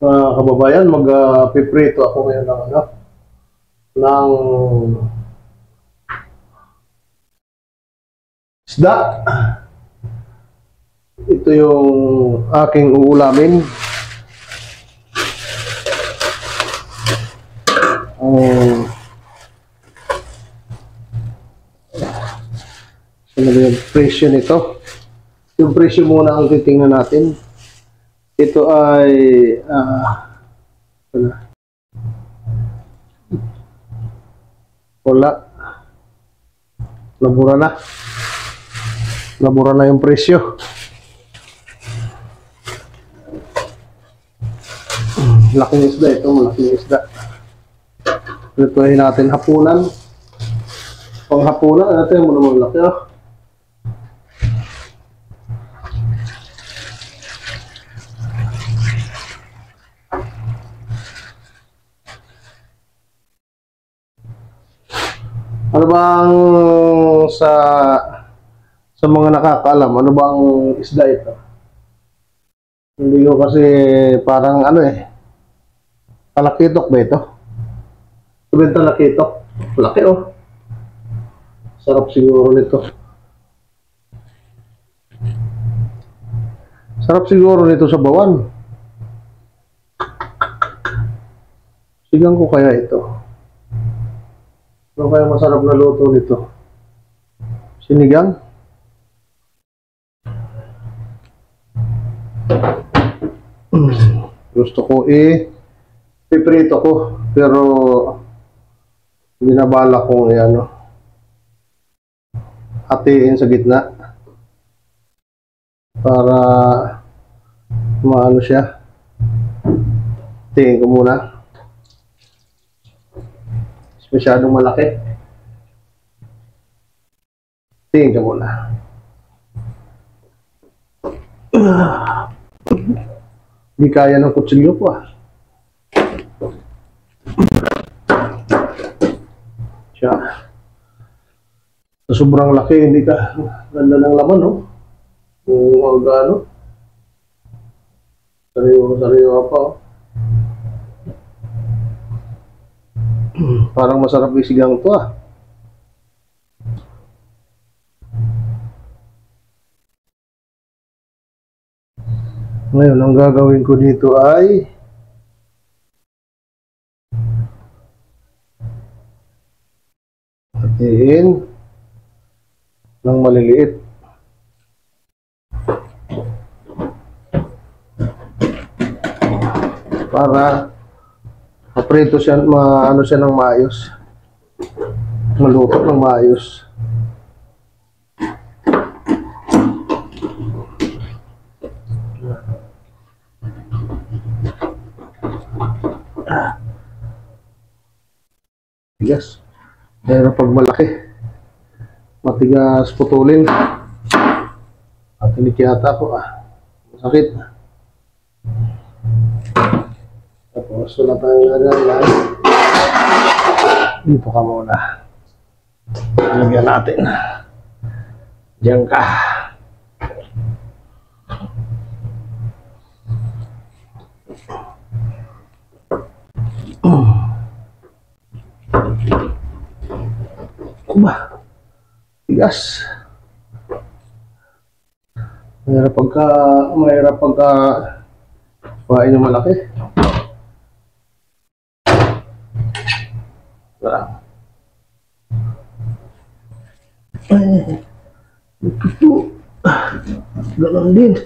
Mga kababayan, mag-piprito ako ngayon ng ng isda. Ito yung aking uulamin. Ano ba yung presyo nito? Yung presyo muna ang titingnan natin. Ito ay wala. Nabura na. Nabura na yung presyo. Laking isda ito, malaking isda. Ituhin natin hapunan. Pang hapunan, natin mo naman laki oh. Ano bang sa mga nakakaalam, ano bang isda ito? Hindi ko kasi parang ano talakitok ba ito? Ito ba yung talakitok? Laki oh. Sarap siguro nito. Sarap siguro nito sa bawan. Sigang ko kaya ito. Ano kaya masarap na luto nito? Sinigang? Gusto ko piprito ko, pero binabala kong hatiin sa gitna para maano siya. Tingin ko muna. Masyadong malaki. Tingin ka muna. Hindi kaya ng kutsilyo ko Siya. Sa sobrang laki, hindi ka ganda ng laman, no? Kung ano. Sariwa pa, oh. Parang masarap yung sigang to, Ngayon, ang gagawin ko dito ay hatiin ng maliliit. Para maprito siya, maano siya ng maayos. Maluto ng maayos. Tigas. Pero pag malaki, matigas putulin. At hindi yata ako masakit. Tapos wala tayong lagay. Dito ka muna. Lagyan natin. Diyan ka. Ba? Tigas. Mahirap pagka kuhain yung malaki. Ay, ito. Ganon din.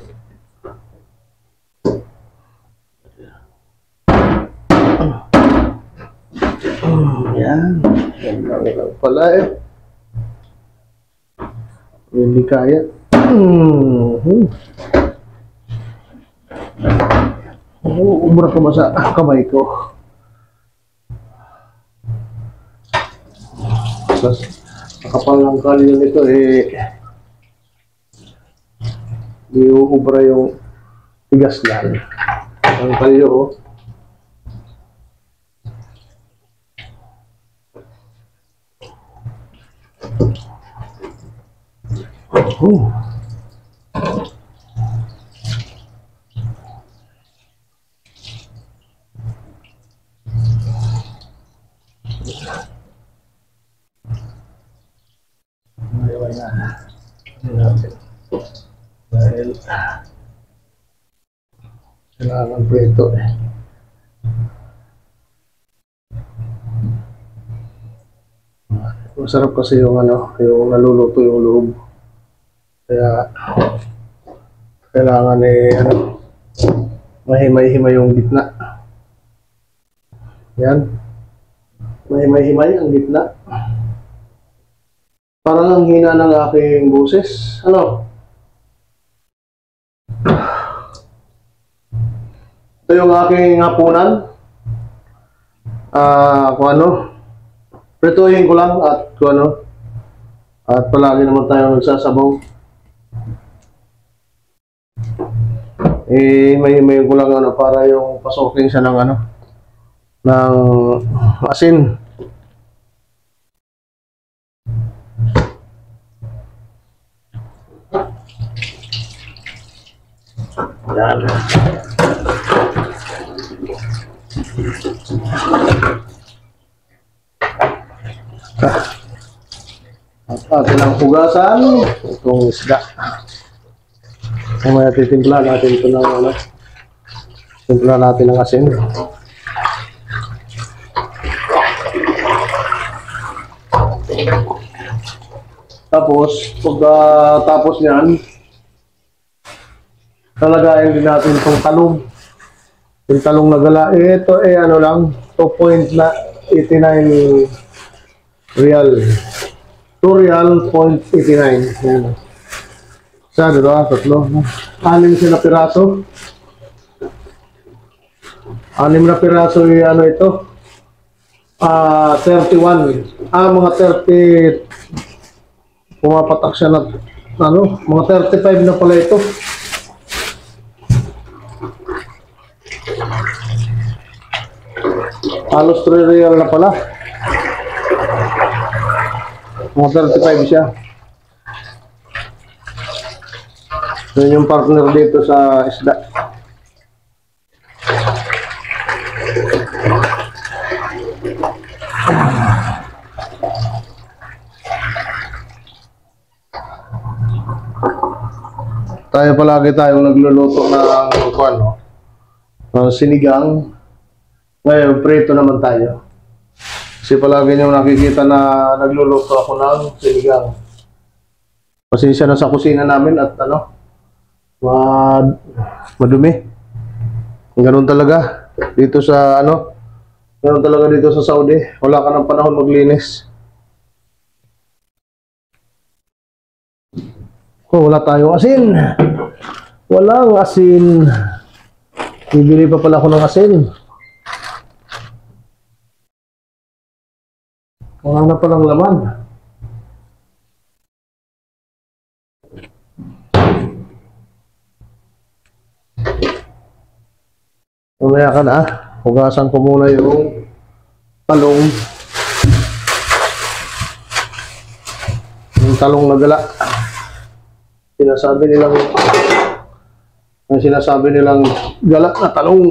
Yan. Yan lang pala Hindi kaya. Umura ko ba sa kamay ko? Tapos, nakapal ng kalyo nito di uubra yung tigas yan. Ang kalyo natin. Dahil kailangan prito eh. Masarap kasi yung ano, yung naluluto yung loob. Kaya kailangan eh ano, mahimay-himay yung gitna. Yan. Mahimay-himay ang gitna. Parang ang hina ng aking boses. Ano? Ito yung aking hapunan. Kung ano, prituhin ko lang at kung ano, at palagi naman tayo nagsasabaw. May ko lang ano, para yung pasukin siya ng ano, ng asin. Yan. At atin ang hugasan itong isda. Mamaya titimpla natin ito ng ano, timpla natin ng asin. Tapos pagkatapos niyan, talagayin din natin itong talong. Yung talong na gala, ito eh ano lang, 2.89 real. 2 real, 0.89. Yan. Isa, dalawa, tatlo. 6 sila piraso. 6 na piraso yung ano ito. 31. Mga 30. Pumapatak siya na, ano, mga 35 na pala ito. Halos 3 real na pala. Mga 35 siya. Yun yung partner dito sa isda. Tayo palagi tayong nagluluto ng ano, sinigang. Ngayon, prito naman tayo. Kasi palagi nyo nakikita na nagluluto ako ng sinigang. Pasensya na sa kusina namin at ano, madumi. Ganun talaga dito sa ano, ganun talaga dito sa Saudi. Wala ka ng panahon maglinis. Oh, wala tayong asin. Walang asin. Bibili pa pala ako ng asin. Wala na palang laman. Mamaya ka na. Hugasan ko muna yung talong. Yung talong na gala. Sinasabi nilang gala na talong.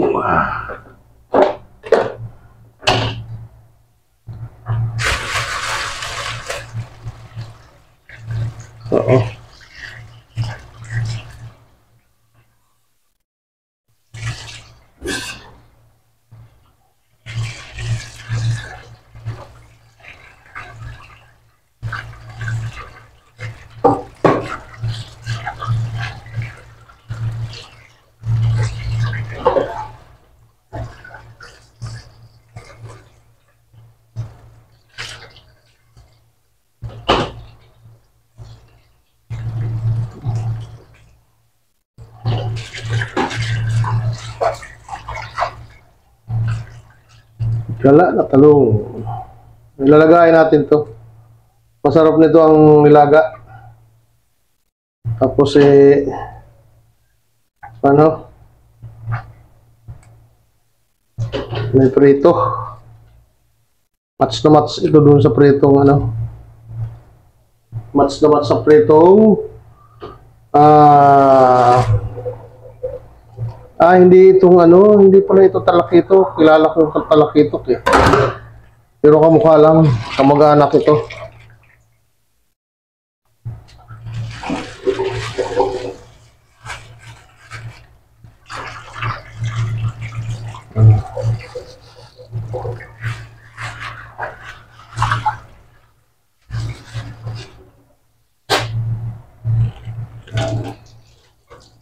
Oo. Gala na talong. Ilalagay natin to. Masarap nito ang nilaga. Tapos ano? May prito. Match na match ito dun sa pritong ano. Match na match sa pritong hindi itong ano, hindi pala ito talakito. Kilala ko yung talakito eh. Pero kamukha lang, kamag-anak ito.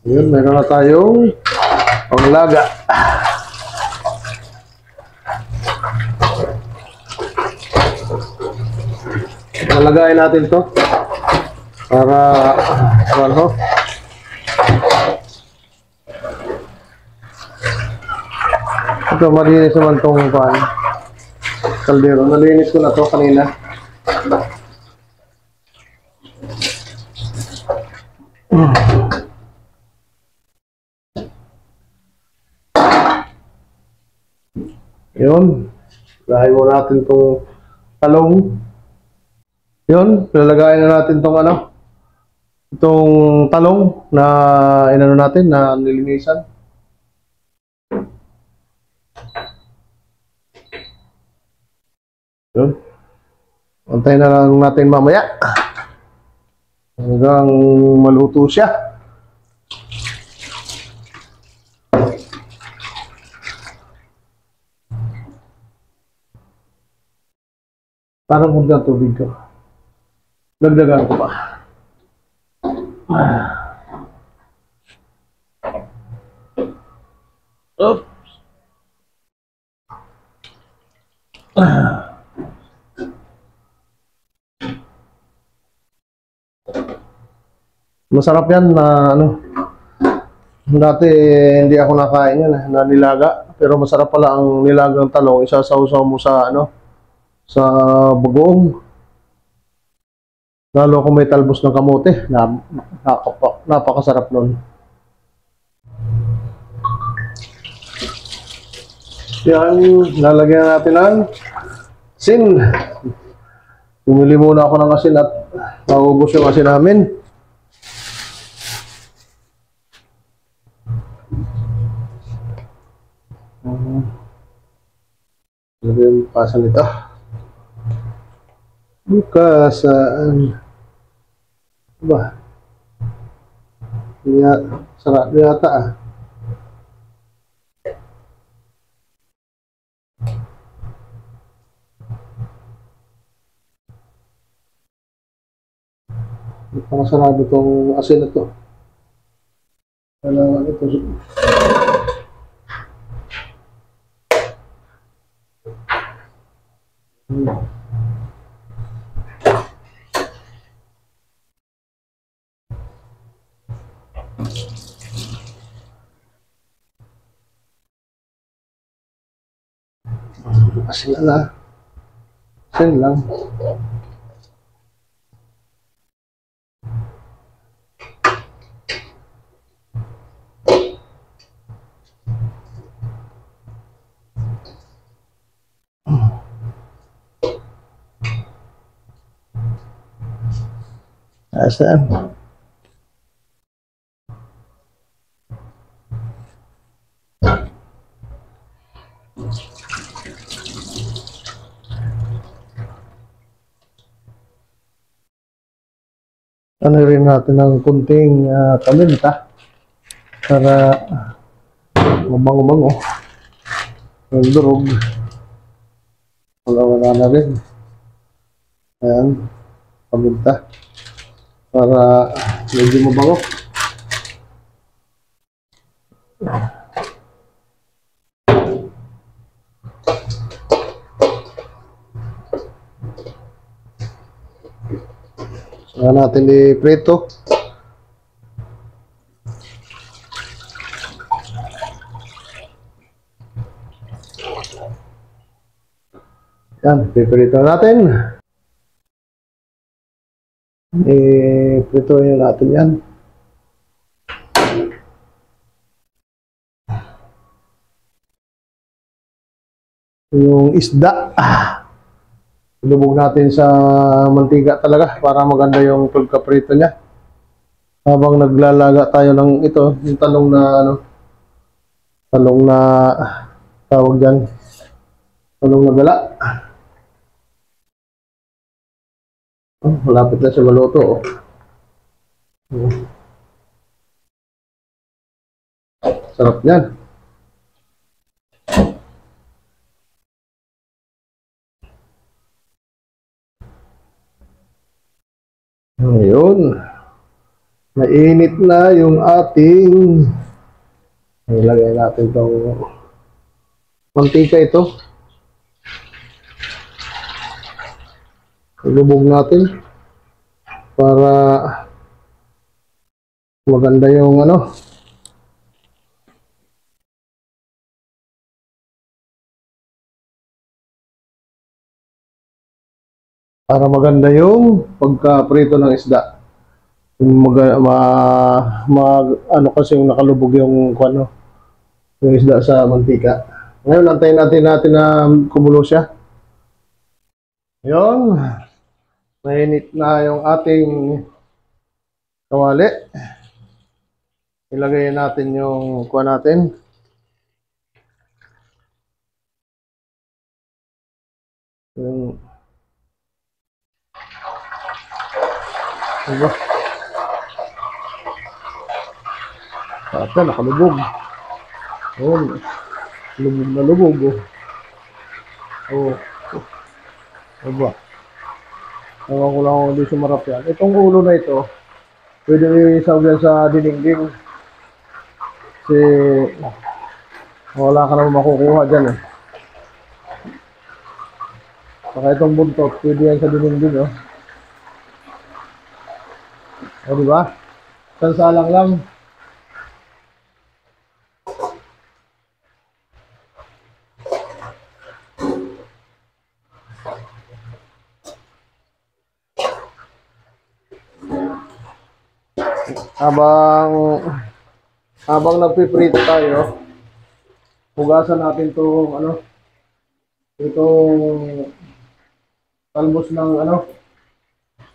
Yun, meron na tayong panglaga. Lalagayin natin to para ano, ito malinis naman tong pan kaldero. Nalinis ko na to kanina. Yun, lagay mo natin tong talong. Yun, lalagayin na natin tong ano, itong talong na inano natin na nilinisan. Yun. Antayin na lang natin mamaya hanggang maluto siya. Parang kunti ang tubig ko. Dagdagan ko pa. Oops. Masarap yan na ano. Dati hindi ako nakain yan na nilaga, pero masarap pala ang nilagang talong. Isasawsaw mo sa ano, sa bagoong. Lalo kung may talbos ng kamote, napakasarap nun. Yan, lalagyan natin ng asin. Bumili muna ako ng asin at maubos yung asin namin. Lagyan pasan ito. Bukasan. Ba? Sarap yata ah. Napakasarap itong asin na ito. Kailangan ito. Asin na. Asin lang. Asan? Ano rin natin ng kunting paminta para mabango-bango. Ang durog. Wala na rin. Ayan, paminta para medyo mabango. Saka natin i-prito. Yan, piprito natin. I-pritohin natin yan. Yung isda. Ilubog natin sa mantika talaga para maganda yung pagkaprito niya. Habang naglalaga tayo ng ito, yung talong na ano, talong na tawag dyan, talong na gala. Oh, malapit na siya maluto. Oh. Sarap yan. Ayun. Mainit na yung ating, ilagay natin tong mantika ito. Ilubog natin para maganda yung ano. Para maganda yung pagka-prito ng isda. Ano kasi yung nakalubog yung ano, yung isda sa mantika. Ngayon, antayin natin na kumulo siya. Yun, mainit na yung ating kawali. Ilagay natin yung kuha natin. Yung diba? Ata, nakalubog. Oh, lubog na lubog. Oh. Diba? Ewan ko lang kung hindi sumarap yan. Itong ulo na ito, pwede isawag yan sa dinding. Kasi wala ka naman makukuha dyan eh. Saka itong buntot, pwede yan sa dinding oh. O diba? Sansalang lang. Habang nagpiprito tayo, hugasan natin itong ano, itong talbos ng ano,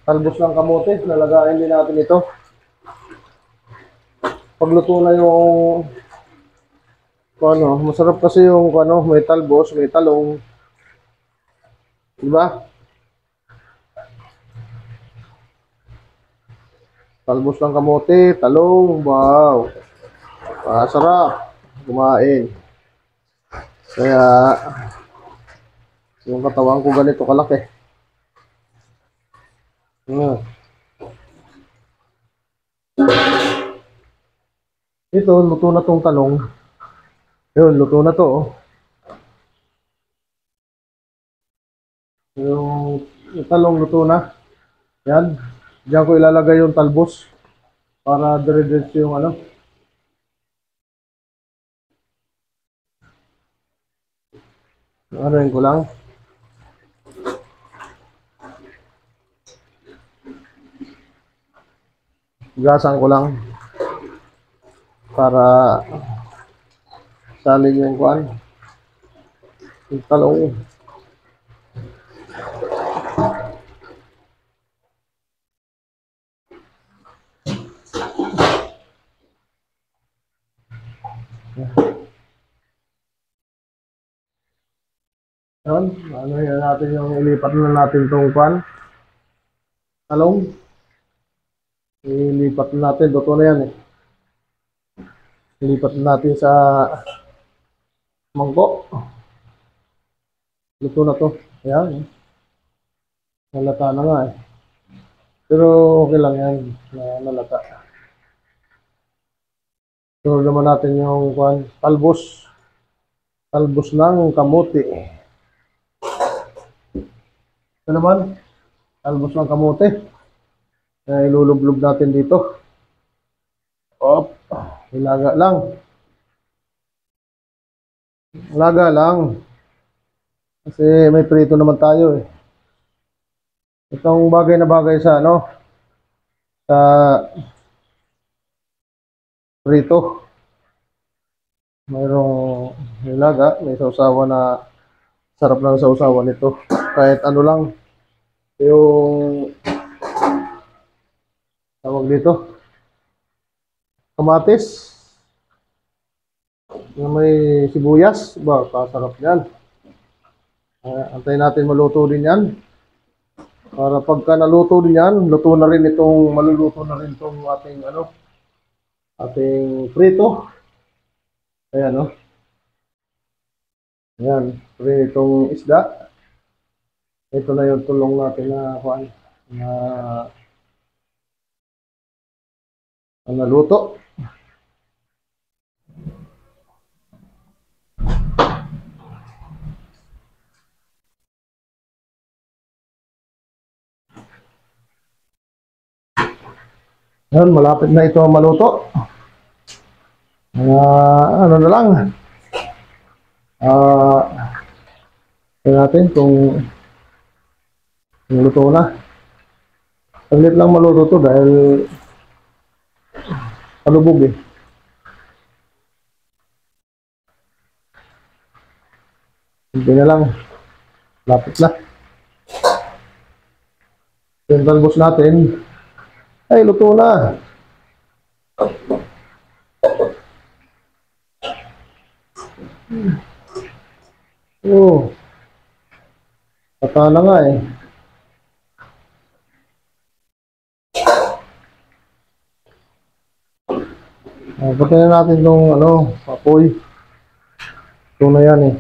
talbos ng kamote. Lalagayin din natin ito. Pagluto na yung ano, masarap kasi yung ano, may talbos, may talong. Diba? Talbos ng kamote, talong, wow. Sarap kumain. Kaya yung katawan ko ganito kalaki. Ito, luto na tong talong. Yun, luto na to. Oh. Yung talong luto na. Yan. Diyan ko ilalagay yung talbos para dire-diretso yung ano. Arayin ko lang. Gasan ko lang para salin yung kuan. Yung talong. Yan, ano yan natin yung ilipat na natin tong kuan. Talong. Ilipat na natin, luto na yan eh. Ilipat na natin sa mangkok. Luto na to. Ayan. Nalata na nga eh. Pero okay lang yan. Nalata. Sunod naman natin yung kuan, talbos. Talbos ng kamote. Ito naman, talbos ng kamote. Ilulublob natin dito. Op, ilaga lang. Ilaga lang. Kasi may prito naman tayo eh. Itong bagay na bagay sa ano, sa prito. Mayroong ilaga, may sausawan na sarap lang sa sausawan nito. Kahit ano lang, yung tawag dito, kamatis, na may sibuyas, ba, kasarap yan. Antayin natin maluto din yan. Para pagka naluto din yan, luto na rin itong, maluluto na rin itong ating ano, ating prito. Ayan o. Ayan, pritong isda. Ito na yung tulong natin na kuan, na ang naluto. Yan, malapit na ito maluto. Ano na lang. Tingnan natin kung luto na. Saglit lang maluto to dahil palubog eh. Hindi na lang. Lapit na. Yung talbos natin. Ay, luto na. Oh. Pata na nga eh. Patayin na natin itong apoy. Ito na yan eh.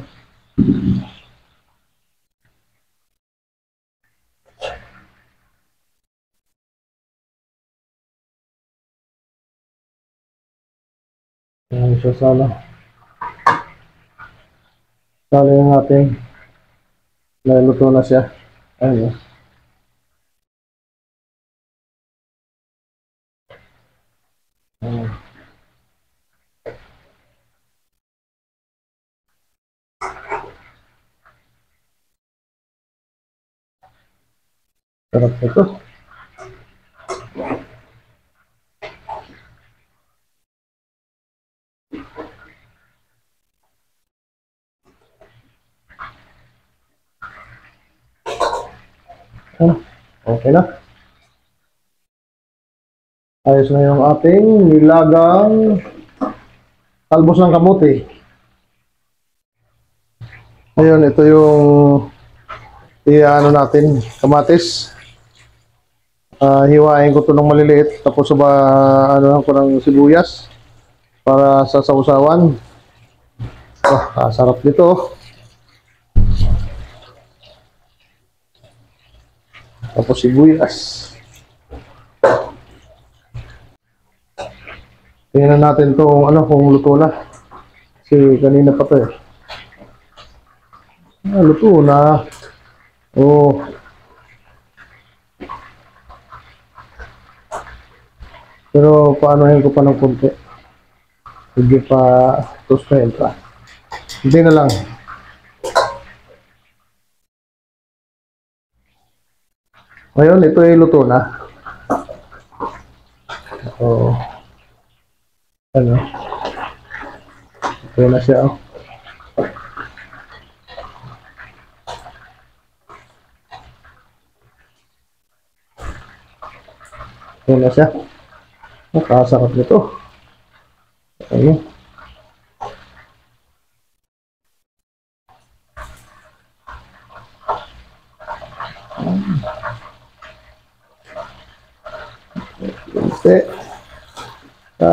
Ayan siya sana. Sali na natin. Naluto na siya. Ayan eh. Ayan. Sarap ito. Okay na. Ayos na yung ating nilagang talbos ng kamote. Ayun, ito yung natin, kamatis. Hiwain ko ito ng maliliit. Tapos ko ng sibuyas para sa sausawan. Sarap nito. Tapos sibuyas. Tingnan natin kung luto na. Kasi kanina pa to eh. Luto na. Oh. Pero paanohin ko pa ng konti. Hindi pa tostahin pa. Hindi na lang. Ngayon, ito ay luto na. So, ito na siya. Ito na siya. Nakasarap nito. Ayun.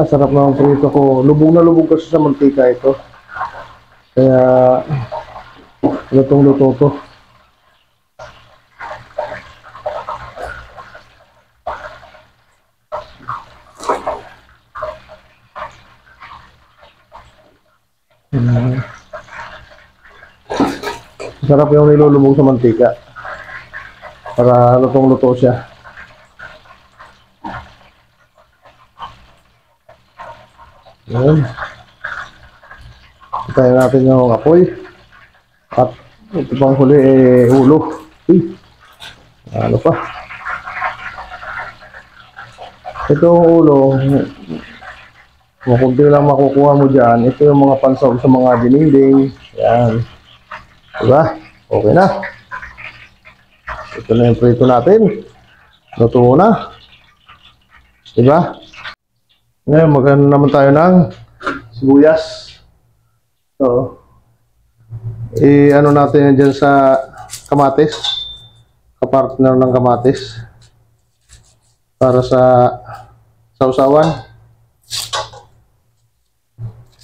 Sarap na ang prito ko. Lubog na lubog kasi sa mantika ito. Kaya lutong-luto to. Sarap yung nilulubog sa mantika. Para lutong-luto siya. Ayan. Tayo natin yung apoy. At ito pang huli ulo. Ano pa? Itong ulo, kung kunti lang makukuha mo dyan, ito yung mga pansog sa mga dinding. Yan. Diba? Okay na. Ito na yung prito natin. Luto na. Diba? Ngayon, magano naman tayo ng sibuyas. So, natin yan dyan sa kamatis. Kapartner ng kamatis. Para sa sausawan.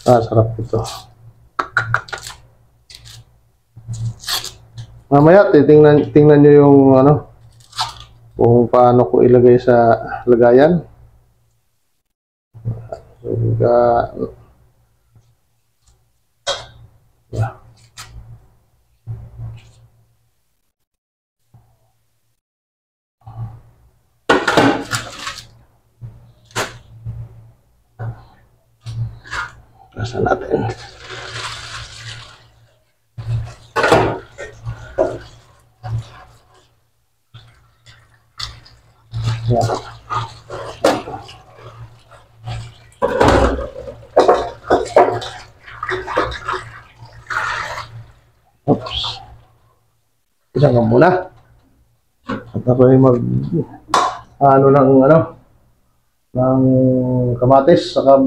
Sarap ito. Mamaya, tingnan nyo yung kung paano ko ilagay sa lagayan. Sinigang. Yeah. Nasa natin. Yeah. Oops. Isang ka muna. At ako ay mag ng kamatis saka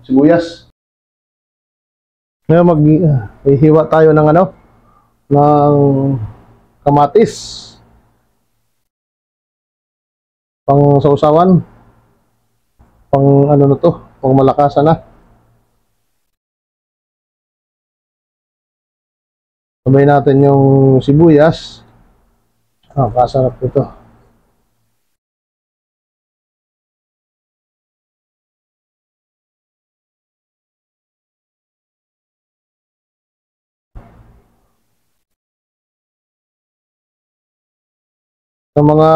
sibuyas. Ngayon hihiwa tayo ng ng kamatis pang sausawan, pang pang malakasan na. Sabay natin yung sibuyas. Kasarap ito. Sa mga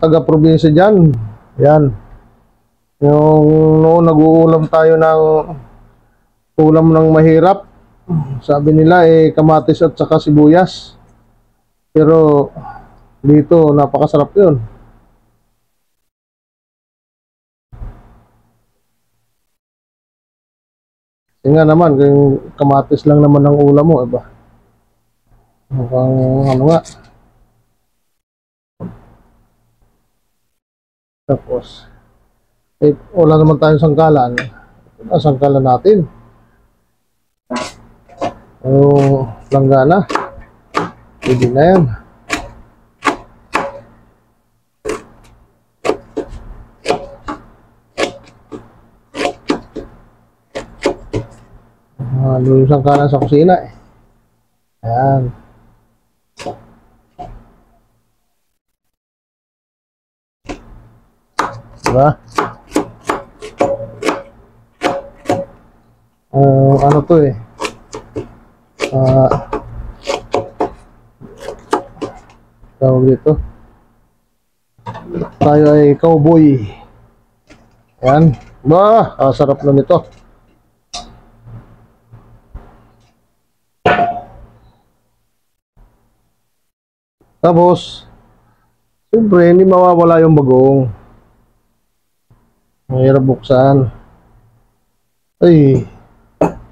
taga-probinsya dyan, yan. Yung noon nag-uulam tayo ng ulam ng mahirap, sabi nila kamatis at saka sibuyas. Pero dito napakasarap yun. Kasi nga naman, kung kamatis lang naman ang ulam mo, iba. Mukhang nga. Tapos, wala naman tayong sangkalan. Sangkalan natin. Yung langgana. Pwede na yan. Halo yung sangkalan sa kusina eh. Ayan. Diba? Ano to eh? Tawag dito. Tayo ay cowboy. Ayan. Bah, sarap na nito. Tapos, siyempre, hindi mawawala yung bagong. Mahirap buksan. Ay,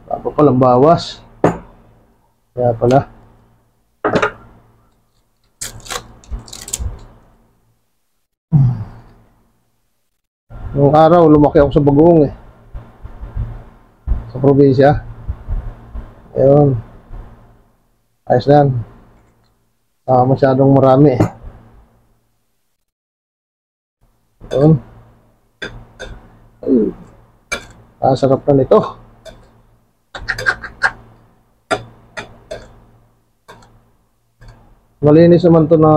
wala palang bawas. Kaya pala. Noong araw, lumaki ako sa bagong eh. Sa probinsya. Ayun. Ayos na yan. Masyadong marami eh. Ayun. Sarap na nito. Malinis naman to na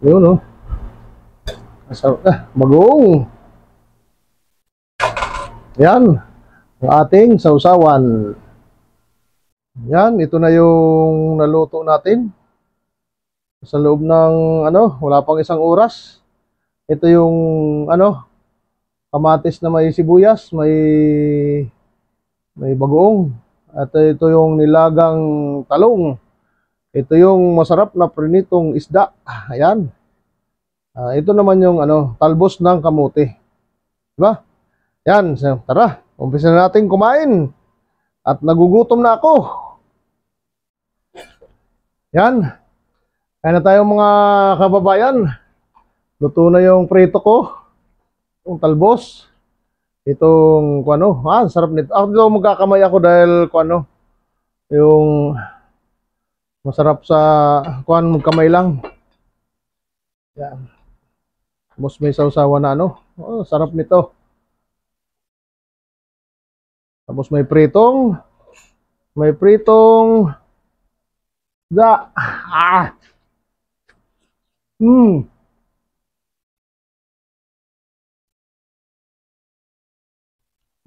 yun masarap na. Bagong. Yan. Ang ating sausawan. Yan. Ito na yung naluto natin. Sa loob ng wala pang isang oras. Ito yung kamatis na may sibuyas, may bagoong. At ito yung nilagang talong. Ito yung masarap na prinitong isda. Ayan. Ito naman yung talbos ng kamote. Diba? Yan, tara. Umpisa na natin kumain. At nagugutom na ako. Yan. Kaya na tayo mga kababayan. Luto na yung prito ko. Yung talbos. Itong sarap nito. Ako dito magkakamay ako dahil yung masarap sa magkamay lang. Yan. Tapos may sausawa na sarap nito. Tapos may pritong da. Hmm.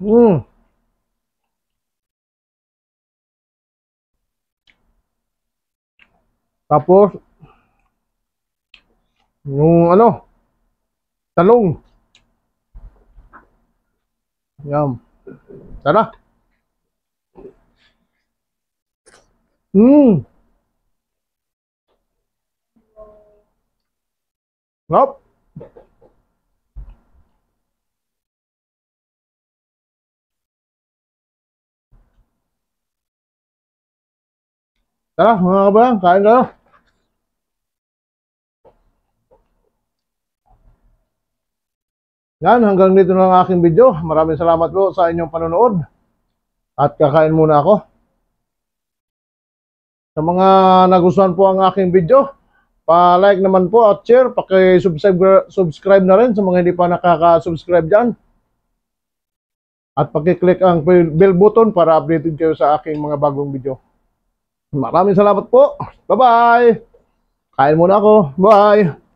Hmm. Tapos, yung ano, talong. Yan. Tara. Hmm. Hop. Tara, mga kabayan, kain tayo. Yan, hanggang dito na ang aking video. Maraming salamat po sa inyong panonood. At kakain muna ako. Sa mga nagustuhan po ang aking video, pa-like naman po at share. Paki-subscribe na rin sa mga hindi pa nakaka-subscribe dyan. At paki-click ang bell button para updated kayo sa aking mga bagong video. Maraming salamat po. Bye-bye. Kain muna ako. Bye.